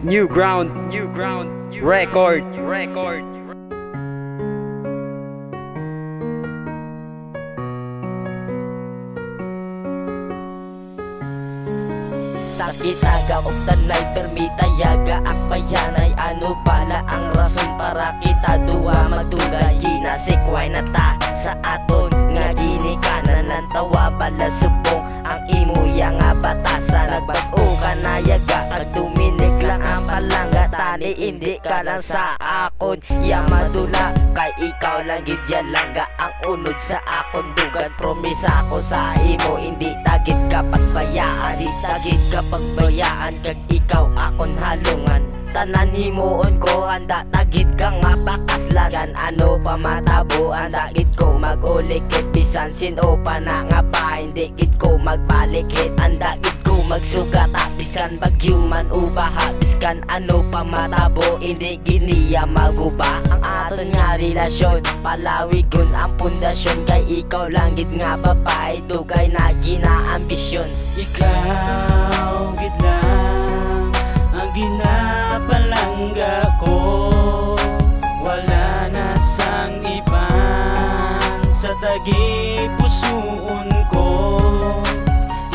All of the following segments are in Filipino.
New ground, record. Sakit aga og tanay permita yaga akbayanay. Ano pala ang rason para kita duwa magdugay? Ginasikway na ta sa aton nga ginikanan ng tawa bala subong ang imuya nga batasan. Nagbag-o ka na yaga kag tuminik lang ang palangga tani hindi ka lang sa akon ya madula kay ikaw lang gid ya langga ang unod sa akon dugan. Promisa ko sa imo hindi tagit ka pagbayaan, di tagit ka pagbayaan kag ikaw akon halungan. Tanan himuon ko handa tagit ka nga pakaslan kan ano pa matabo handa gid ko magulikit bisan sino pa na nga pa hindi gid ko magbalikit handa gid ko magsugat biskan bagyo man ubaha biskan ano pa matabo hindi giniya maguba ang aton nga relasyon palawigon ang pundasyon kay ikaw lang gid nga babae dugay na ginaambisyon. Ikaw gid lang ang ginapalangga ko, wala na sang iban sa tagi pusoon ko.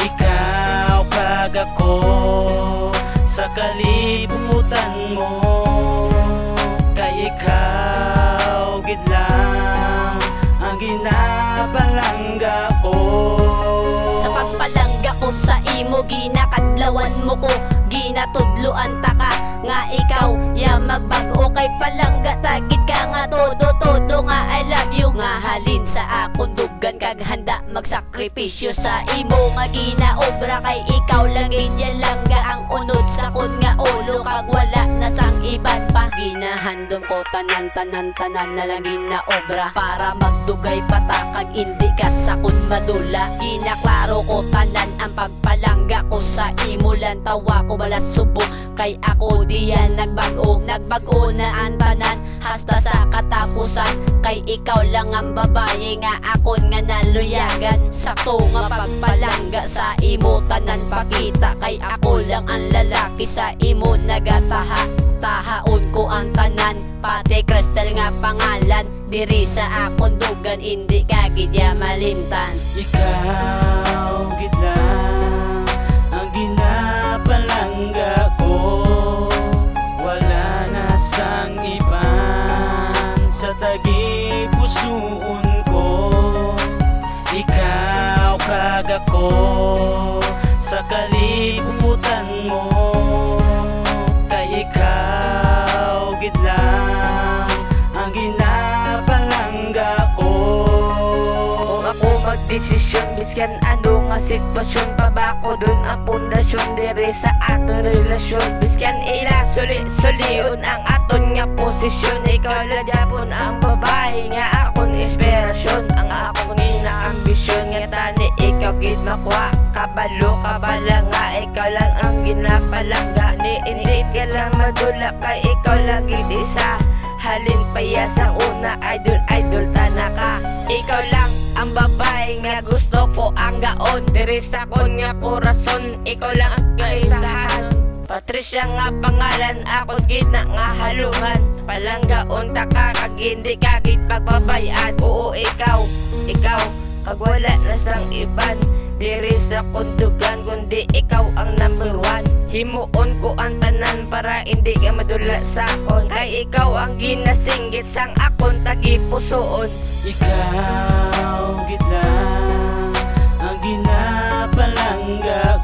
Ikaw kag ako sa kalibutan mo, kay ikaw gid lang ang ginapalangga ko. Sa pagpalangga ko sa imo ginakadlawan mo ko, ginatudloan ta ka nga ikaw ya magbag-o kay palangga tagit ka nga todo nga I love you nga halin sa akon dugan kag handa magsakripisyo sa imo nga ginaobra kay ikaw lang gid langga ang unod sa kon nga ulo kag wala na sang iban pa. Ginahandom ko tanan na lang ginaobra para magdugay pata kag hindi ka sa kun madula. Ginaklaro ko tanan ang pagpalangga ko sa imo lan tawa ko bala subo kay ako diyan nagbago na ang tanan hasta sa katapusan kay ikaw lang ang babae nga akon nga naluyagan. Sakto nga pagpalangga sa imo tanan pakita kay ako lang ang lalaki sa imo tahaon ko ang tanan pati Crystal nga pangalan diri sa akon dugan hindi ka gid ya malimtan. Ikaw gid lang ang ginapalangga ko, wala na sang iban sa tagi pusoon ko. Ikaw kag ako sa kalibutan mo, kay ikaw gid lang ang ginapalangga ko. Kung ako magdesisyon biskan ano nga sitwasyon pabako dun ang pundasyon diri sa aton relasyon biskan ila sulion ang aton nga posisyon. Ikaw lang japon ang babae nga akon inspirasyon ang akong ginaambisyon nga tani ikaw gid makuha kabalo kabala nga ikaw lang ang ginapalangga ni hindi ka lang madula kay ikaw lang gid isa halin paya sa una idol tanaka. Ikaw lang ang babae nga gusto ko ang gaon diri sa kon nga korason. Ikaw lang ang kaisahan Patricia nga pangalan ako gid na nga halungan palanggaon ta ka kag hindi ka gid pagbabayan. Oo ikaw kag wala na sang iban diri sa kundugan kundi ikaw ang number one. Himuon ko ang tanan para hindi ka madula sa akon kay ikaw ang ginasinggit sang akon tagi pusoon. Ikaw gid lang ang ginapalangga